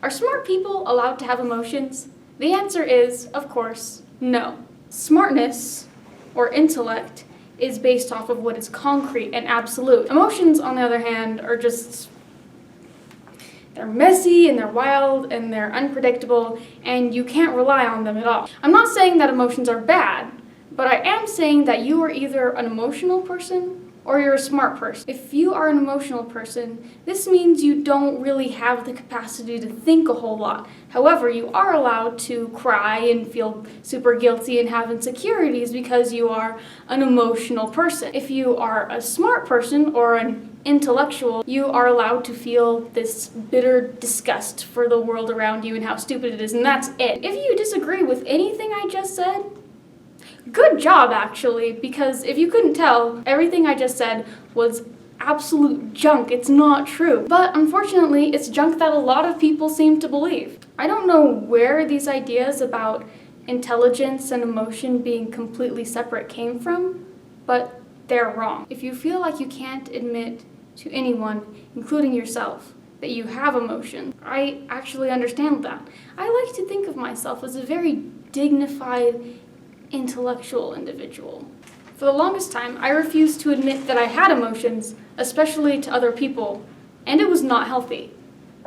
Are smart people allowed to have emotions? The answer is, of course, no. Smartness, or intellect, is based off of what is concrete and absolute. Emotions, on the other hand, are just... they're messy and they're wild and they're unpredictable and you can't rely on them at all. I'm not saying that emotions are bad, but I am saying that you are either an emotional person or you're a smart person. If you are an emotional person, this means you don't really have the capacity to think a whole lot. However, you are allowed to cry and feel super guilty and have insecurities because you are an emotional person. If you are a smart person or an intellectual, you are allowed to feel this bitter disgust for the world around you and how stupid it is, and that's it. If you disagree with anything I just said, good job, actually, because if you couldn't tell, everything I just said was absolute junk. It's not true. But unfortunately, it's junk that a lot of people seem to believe. I don't know where these ideas about intelligence and emotion being completely separate came from, but they're wrong. If you feel like you can't admit to anyone, including yourself, that you have emotion, I actually understand that. I like to think of myself as a very dignified, intellectual individual. For the longest time, I refused to admit that I had emotions, especially to other people, and it was not healthy.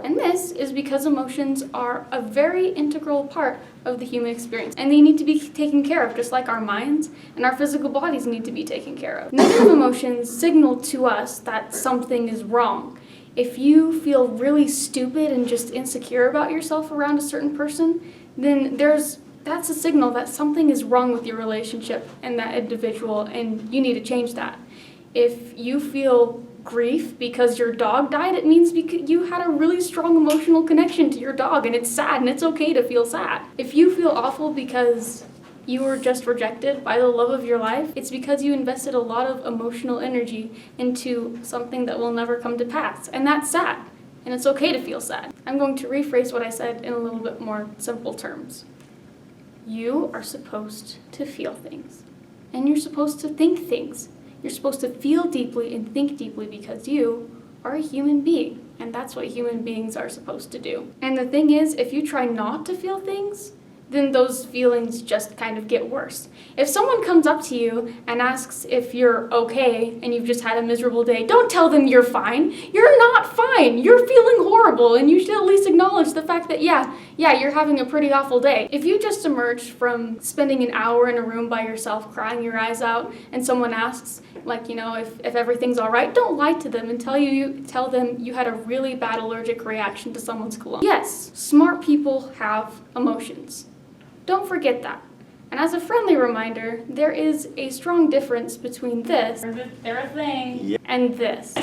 And this is because emotions are a very integral part of the human experience, and they need to be taken care of just like our minds and our physical bodies need to be taken care of. Negative emotions signal to us that something is wrong. If you feel really stupid and just insecure about yourself around a certain person, then that's a signal that something is wrong with your relationship and that individual, and you need to change that. If you feel grief because your dog died, it means because you had a really strong emotional connection to your dog, and it's sad, and it's okay to feel sad. If you feel awful because you were just rejected by the love of your life, it's because you invested a lot of emotional energy into something that will never come to pass, and that's sad, and it's okay to feel sad. I'm going to rephrase what I said in a little bit more simple terms. You are supposed to feel things, and you're supposed to think things. You're supposed to feel deeply and think deeply because you are a human being, and that's what human beings are supposed to do. And the thing is, if you try not to feel things, then those feelings just kind of get worse. If someone comes up to you and asks if you're okay and you've just had a miserable day, don't tell them you're fine. You're not fine. You're feeling horrible, and you should at least acknowledge the fact that yeah, you're having a pretty awful day. If you just emerged from spending an hour in a room by yourself crying your eyes out and someone asks, if everything's all right, don't lie to them and tell them you had a really bad allergic reaction to someone's cologne. Yes, smart people have emotions. Don't forget that. And as a friendly reminder, there is a strong difference between this, and this.